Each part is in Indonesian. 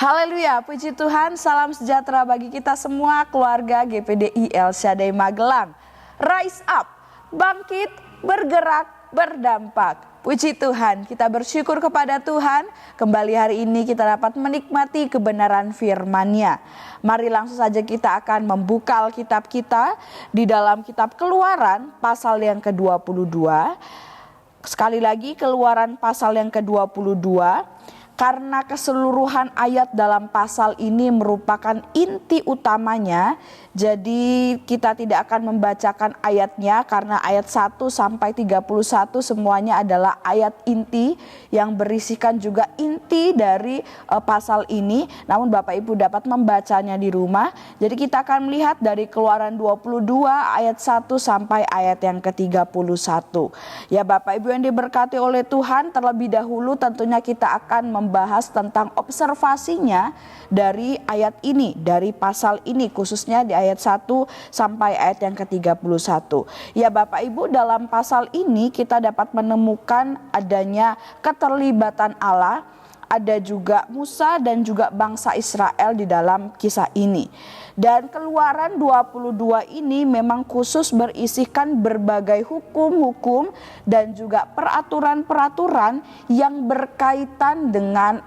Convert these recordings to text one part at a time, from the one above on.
Haleluya, puji Tuhan, salam sejahtera bagi kita semua keluarga GPDI El Shaddai Magelang. Rise up, bangkit, bergerak, berdampak. Puji Tuhan, kita bersyukur kepada Tuhan. Kembali hari ini kita dapat menikmati kebenaran firman-Nya. Mari langsung saja kita akan membuka Alkitab kita di dalam kitab Keluaran pasal yang ke-22. Sekali lagi Keluaran pasal yang ke-22. Karena keseluruhan ayat dalam pasal ini merupakan inti utamanya, jadi kita tidak akan membacakan ayatnya karena ayat 1 sampai 31 semuanya adalah ayat inti yang berisikan juga inti dari pasal ini. Namun Bapak Ibu dapat membacanya di rumah. Jadi kita akan melihat dari Keluaran 22 ayat 1 sampai ayat yang ke-31. Ya Bapak Ibu yang diberkati oleh Tuhan, terlebih dahulu tentunya kita akan membahas tentang observasinya dari ayat ini, dari pasal ini, khususnya di ayat 1 sampai ayat yang ke-31. Ya Bapak Ibu, dalam pasal ini kita dapat menemukan adanya keterlibatan Allah, ada juga Musa dan juga bangsa Israel di dalam kisah ini. Dan Keluaran 22 ini memang khusus berisikan berbagai hukum-hukum dan juga peraturan-peraturan yang berkaitan dengan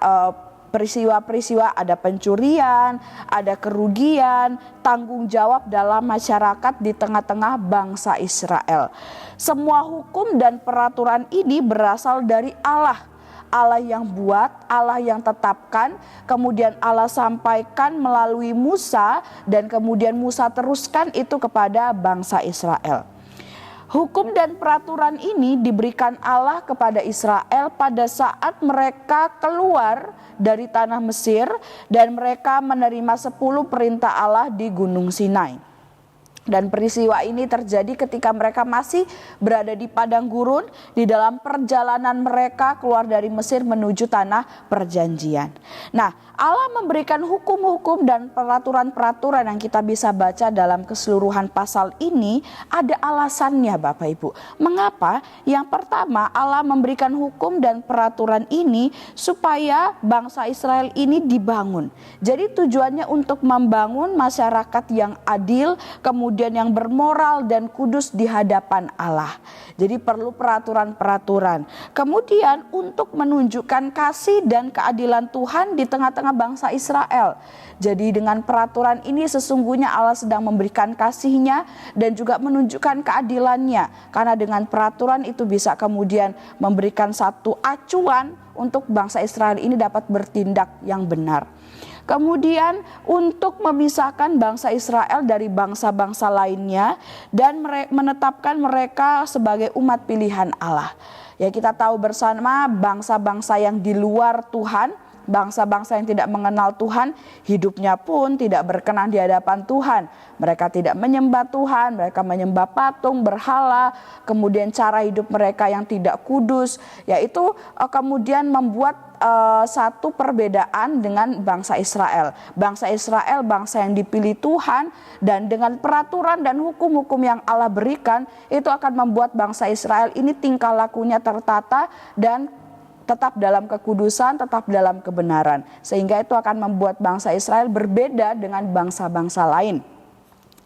peristiwa-peristiwa, ada pencurian, ada kerugian, tanggung jawab dalam masyarakat di tengah-tengah bangsa Israel. Semua hukum dan peraturan ini berasal dari Allah. Allah yang buat, Allah yang tetapkan, kemudian Allah sampaikan melalui Musa, dan kemudian Musa teruskan itu kepada bangsa Israel. Hukum dan peraturan ini diberikan Allah kepada Israel pada saat mereka keluar dari tanah Mesir dan mereka menerima 10 perintah Allah di Gunung Sinai. Dan peristiwa ini terjadi ketika mereka masih berada di padang gurun di dalam perjalanan mereka keluar dari Mesir menuju tanah perjanjian. Nah, Allah memberikan hukum-hukum dan peraturan-peraturan yang kita bisa baca dalam keseluruhan pasal ini, ada alasannya Bapak Ibu. Mengapa? Yang pertama, Allah memberikan hukum dan peraturan ini supaya bangsa Israel ini dibangun. Jadi tujuannya untuk membangun masyarakat yang adil, kemudian yang bermoral dan kudus di hadapan Allah. Jadi perlu peraturan-peraturan. Kemudian untuk menunjukkan kasih dan keadilan Tuhan di tengah-tengah bangsa Israel. Jadi dengan peraturan ini sesungguhnya Allah sedang memberikan kasih-Nya dan juga menunjukkan keadilannya. Karena dengan peraturan itu bisa kemudian memberikan satu acuan untuk bangsa Israel ini dapat bertindak yang benar. Kemudian untuk memisahkan bangsa Israel dari bangsa-bangsa lainnya dan menetapkan mereka sebagai umat pilihan Allah. Ya, kita tahu bersama bangsa-bangsa yang di luar Tuhan, bangsa-bangsa yang tidak mengenal Tuhan, hidupnya pun tidak berkenan di hadapan Tuhan. Mereka tidak menyembah Tuhan, mereka menyembah patung, berhala, kemudian cara hidup mereka yang tidak kudus, yaitu kemudian membuat satu perbedaan dengan bangsa Israel. Bangsa Israel bangsa yang dipilih Tuhan, dan dengan peraturan dan hukum-hukum yang Allah berikan itu akan membuat bangsa Israel ini tingkah lakunya tertata dan tetap dalam kekudusan, tetap dalam kebenaran. Sehingga itu akan membuat bangsa Israel berbeda dengan bangsa-bangsa lain.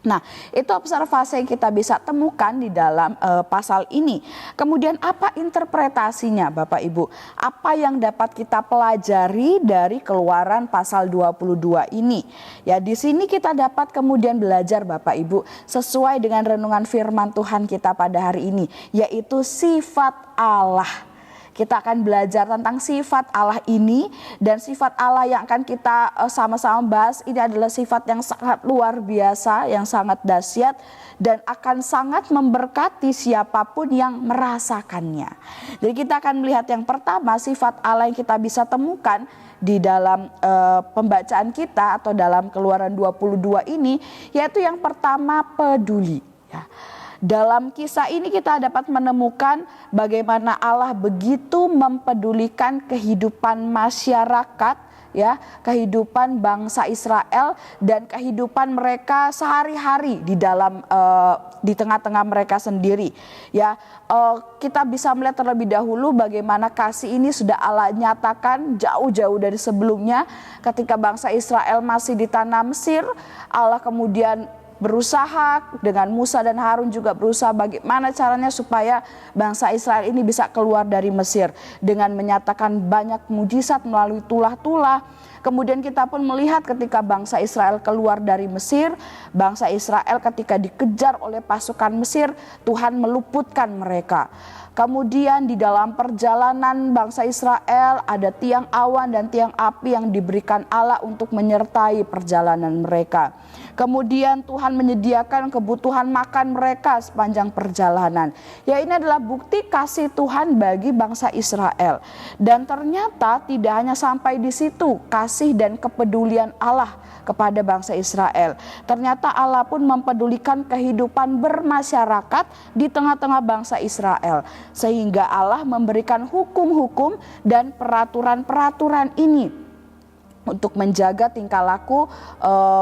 Nah, itu observasi yang kita bisa temukan di dalam pasal ini. Kemudian apa interpretasinya Bapak Ibu? Apa yang dapat kita pelajari dari Keluaran pasal 22 ini? Ya, di sini kita dapat kemudian belajar Bapak Ibu sesuai dengan renungan firman Tuhan kita pada hari ini, yaitu sifat Allah. Kita akan belajar tentang sifat Allah ini, dan sifat Allah yang akan kita sama-sama bahas ini adalah sifat yang sangat luar biasa, yang sangat dahsyat dan akan sangat memberkati siapapun yang merasakannya. Jadi kita akan melihat yang pertama, sifat Allah yang kita bisa temukan di dalam pembacaan kita atau dalam Keluaran 22 ini, yaitu yang pertama peduli. Ya. Dalam kisah ini kita dapat menemukan bagaimana Allah begitu mempedulikan kehidupan masyarakat ya kehidupan bangsa Israel dan kehidupan mereka sehari-hari di tengah-tengah mereka sendiri. Ya, kita bisa melihat terlebih dahulu bagaimana kasih ini sudah Allah nyatakan jauh-jauh dari sebelumnya ketika bangsa Israel masih di tanah Mesir. Allah kemudian berusaha dengan Musa dan Harun juga berusaha bagaimana caranya supaya bangsa Israel ini bisa keluar dari Mesir dengan menyatakan banyak mujizat melalui tulah-tulah. Kemudian kita pun melihat ketika bangsa Israel keluar dari Mesir, bangsa Israel ketika dikejar oleh pasukan Mesir, Tuhan meluputkan mereka. Kemudian di dalam perjalanan bangsa Israel ada tiang awan dan tiang api yang diberikan Allah untuk menyertai perjalanan mereka. Kemudian Tuhan menyediakan kebutuhan makan mereka sepanjang perjalanan. Ya, ini adalah bukti kasih Tuhan bagi bangsa Israel. Dan ternyata tidak hanya sampai di situ kasih dan kepedulian Allah kepada bangsa Israel. Ternyata Allah pun mempedulikan kehidupan bermasyarakat di tengah-tengah bangsa Israel. Sehingga Allah memberikan hukum-hukum dan peraturan-peraturan ini untuk menjaga tingkah laku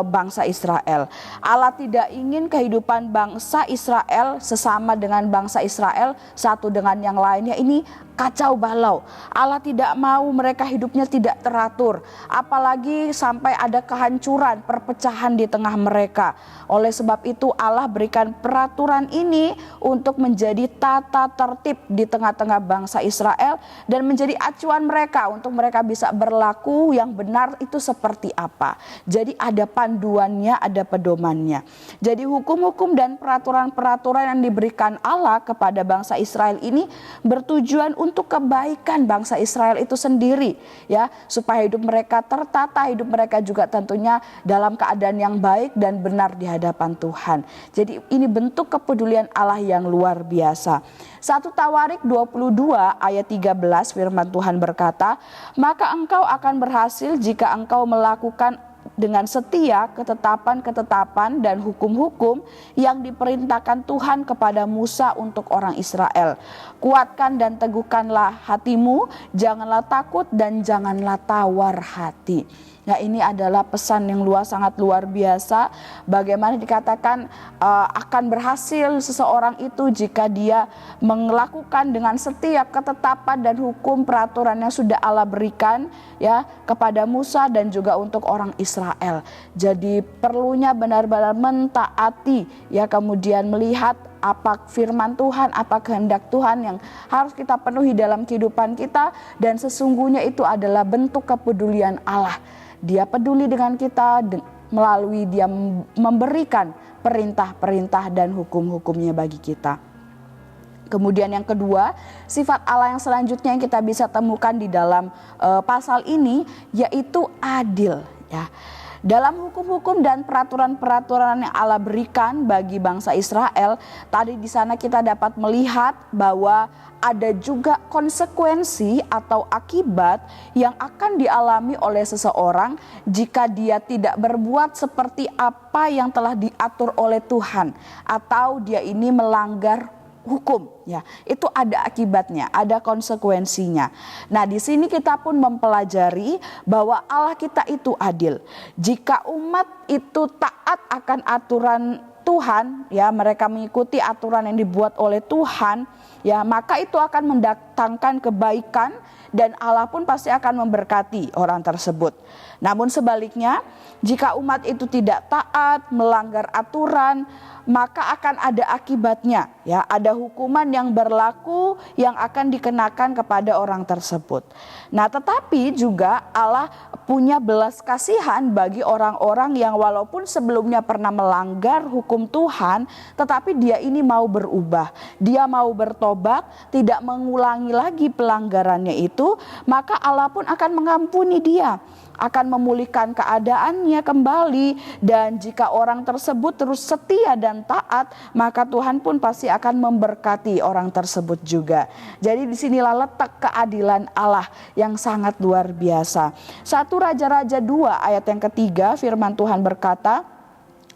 bangsa Israel. Allah tidak ingin kehidupan bangsa Israel sesama dengan bangsa Israel satu dengan yang lainnya ini kacau balau. Allah tidak mau mereka hidupnya tidak teratur, apalagi sampai ada kehancuran, perpecahan di tengah mereka. Oleh sebab itu Allah berikan peraturan ini untuk menjadi tata tertib di tengah-tengah bangsa Israel dan menjadi acuan mereka untuk mereka bisa berlaku yang benar itu seperti apa. Jadi ada panduannya, ada pedomannya. Jadi hukum-hukum dan peraturan-peraturan yang diberikan Allah kepada bangsa Israel ini bertujuan untuk kebaikan bangsa Israel itu sendiri, ya, supaya hidup mereka tertata, hidup mereka juga tentunya dalam keadaan yang baik dan benar di hadapan Tuhan. Jadi ini bentuk kepedulian Allah yang luar biasa. 1 Tawarik 22 ayat 13 firman Tuhan berkata, "Maka engkau akan berhasil jika engkau melakukan dengan setia ketetapan-ketetapan dan hukum-hukum yang diperintahkan Tuhan kepada Musa untuk orang Israel. Kuatkan dan teguhkanlah hatimu, janganlah takut dan janganlah tawar hati." Nah, ini adalah pesan yang sangat luar biasa. Bagaimana dikatakan akan berhasil seseorang itu jika dia melakukan dengan setiap ketetapan dan hukum peraturan yang sudah Allah berikan, ya, kepada Musa dan juga untuk orang Israel. Jadi perlunya benar-benar mentaati, ya, kemudian melihat apa firman Tuhan, apa kehendak Tuhan yang harus kita penuhi dalam kehidupan kita, dan sesungguhnya itu adalah bentuk kepedulian Allah. Dia peduli dengan kita melalui dia memberikan perintah-perintah dan hukum-hukumnya bagi kita. Kemudian yang kedua, sifat Allah yang selanjutnya yang kita bisa temukan di dalam pasal ini yaitu adil, ya. Dalam hukum-hukum dan peraturan-peraturan yang Allah berikan bagi bangsa Israel, tadi di sana kita dapat melihat bahwa ada juga konsekuensi atau akibat yang akan dialami oleh seseorang jika dia tidak berbuat seperti apa yang telah diatur oleh Tuhan atau dia ini melanggar hukum, ya. Itu ada akibatnya, ada konsekuensinya. Nah, di sini kita pun mempelajari bahwa Allah kita itu adil. Jika umat itu taat akan aturan Tuhan, ya, mereka mengikuti aturan yang dibuat oleh Tuhan, ya, maka itu akan mendatangkan kebaikan dan Allah pun pasti akan memberkati orang tersebut. Namun sebaliknya, jika umat itu tidak taat, melanggar aturan, maka akan ada akibatnya, ya, ada hukuman yang berlaku yang akan dikenakan kepada orang tersebut. Nah, tetapi juga Allah punya belas kasihan bagi orang-orang yang walaupun sebelumnya pernah melanggar hukum Tuhan, tetapi dia ini mau berubah, dia mau bertobat, tidak mengulangi lagi pelanggarannya itu, maka Allah pun akan mengampuni dia, akan memulihkan keadaannya kembali, dan jika orang tersebut terus setia dan taat, maka Tuhan pun pasti akan memberkati orang tersebut juga. Jadi disinilah letak keadilan Allah yang sangat luar biasa. 1 Raja-Raja 2 ayat yang ketiga firman Tuhan berkata,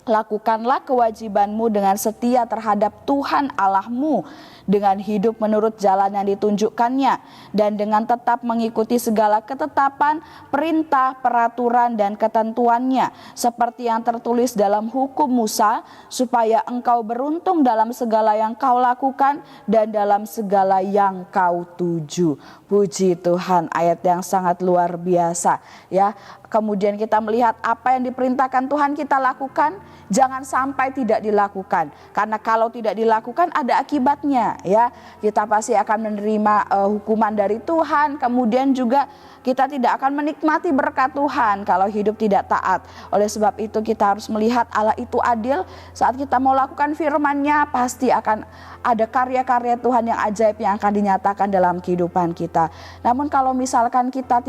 Lakukanlah kewajibanmu dengan setia terhadap Tuhan Allahmu, dengan hidup menurut jalan yang ditunjukkannya, dan dengan tetap mengikuti segala ketetapan, perintah, peraturan, dan ketentuannya, seperti yang tertulis dalam hukum Musa, supaya engkau beruntung dalam segala yang kau lakukan dan dalam segala yang kau tuju. Puji Tuhan, ayat yang sangat luar biasa ya. Kemudian kita melihat apa yang diperintahkan Tuhan kita lakukan, jangan sampai tidak dilakukan. Karena kalau tidak dilakukan ada akibatnya ya. Kita pasti akan menerima hukuman dari Tuhan. Kemudian juga kita tidak akan menikmati berkat Tuhan kalau hidup tidak taat. Oleh sebab itu kita harus melihat Allah itu adil. Saat kita mau lakukan firman-Nya, pasti akan ada karya-karya Tuhan yang ajaib yang akan dinyatakan dalam kehidupan kita. Namun kalau misalkan kita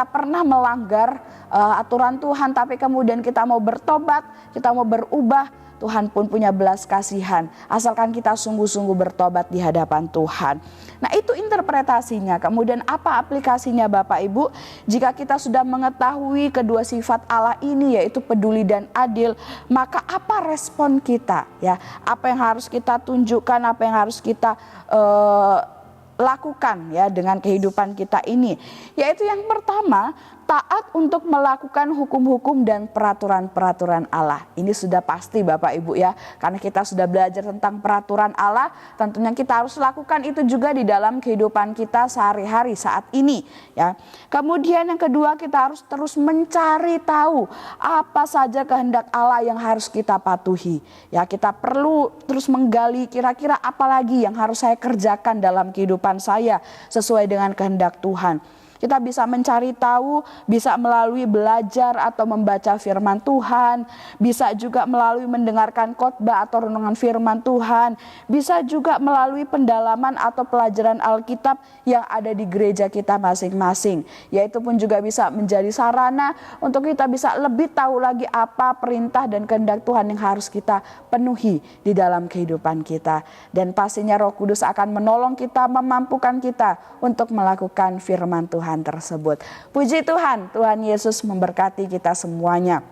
pernah melanggar aturan Tuhan, tapi kemudian kita mau bertobat, kita mau berubah, Tuhan pun punya belas kasihan, asalkan kita sungguh-sungguh bertobat di hadapan Tuhan. Nah, itu interpretasinya. Kemudian apa aplikasinya Bapak Ibu? Jika kita sudah mengetahui kedua sifat Allah ini, yaitu peduli dan adil, maka apa respon kita ya? Apa yang harus kita tunjukkan, apa yang harus kita lakukan ya dengan kehidupan kita ini? Yaitu yang pertama, taat untuk melakukan hukum-hukum dan peraturan-peraturan Allah. Ini sudah pasti Bapak Ibu ya, karena kita sudah belajar tentang peraturan Allah, tentunya kita harus lakukan itu juga di dalam kehidupan kita sehari-hari saat ini ya. Kemudian yang kedua, kita harus terus mencari tahu apa saja kehendak Allah yang harus kita patuhi. Ya, kita perlu terus menggali kira-kira apa lagi yang harus saya kerjakan dalam kehidupan saya sesuai dengan kehendak Tuhan. Kita bisa mencari tahu, bisa melalui belajar atau membaca firman Tuhan, bisa juga melalui mendengarkan khotbah atau renungan firman Tuhan, bisa juga melalui pendalaman atau pelajaran Alkitab yang ada di gereja kita masing-masing. Yaitu pun juga bisa menjadi sarana untuk kita bisa lebih tahu lagi apa perintah dan kehendak Tuhan yang harus kita penuhi di dalam kehidupan kita. Dan pastinya Roh Kudus akan menolong kita, memampukan kita untuk melakukan firman Tuhan tersebut. Puji Tuhan, Tuhan Yesus memberkati kita semuanya.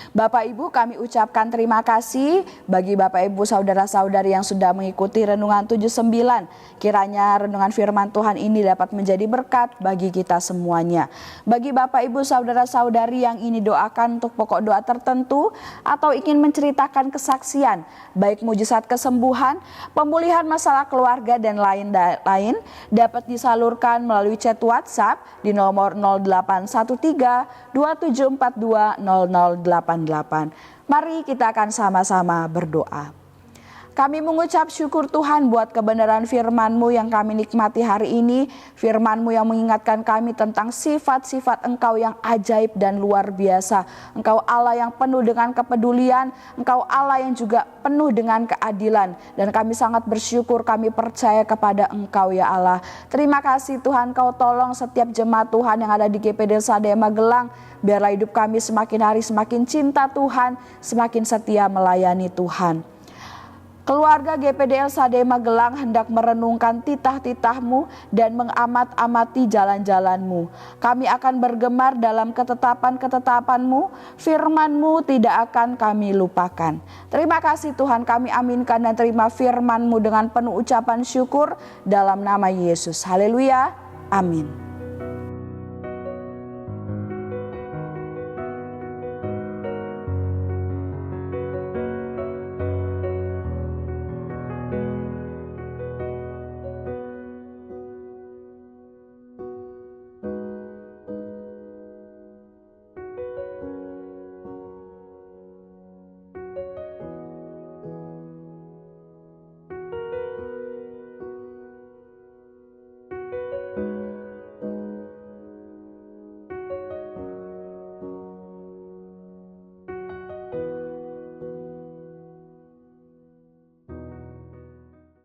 Bapak Ibu, kami ucapkan terima kasih bagi Bapak Ibu saudara-saudari yang sudah mengikuti renungan 79. Kiranya renungan firman Tuhan ini dapat menjadi berkat bagi kita semuanya. Bagi Bapak Ibu saudara-saudari yang ini doakan untuk pokok doa tertentu atau ingin menceritakan kesaksian, baik mujizat kesembuhan, pemulihan masalah keluarga dan lain-lain, dapat disalurkan melalui chat WhatsApp di nomor 0813 2742 0088. Mari kita akan sama-sama berdoa. Kami mengucap syukur Tuhan buat kebenaran firman-Mu yang kami nikmati hari ini. Firman-Mu yang mengingatkan kami tentang sifat-sifat Engkau yang ajaib dan luar biasa. Engkau Allah yang penuh dengan kepedulian. Engkau Allah yang juga penuh dengan keadilan. Dan kami sangat bersyukur, kami percaya kepada Engkau ya Allah. Terima kasih Tuhan, Kau tolong setiap jemaat Tuhan yang ada di GPD Sadaya Magelang. Biarlah hidup kami semakin hari semakin cinta Tuhan, semakin setia melayani Tuhan. Keluarga GPDL Sadaya Magelang hendak merenungkan titah-titah-Mu dan mengamat-amati jalan-jalan-Mu. Kami akan bergemar dalam ketetapan-ketetapan-Mu, firman-Mu tidak akan kami lupakan. Terima kasih Tuhan, kami aminkan dan terima firman-Mu dengan penuh ucapan syukur dalam nama Yesus. Haleluya, amin.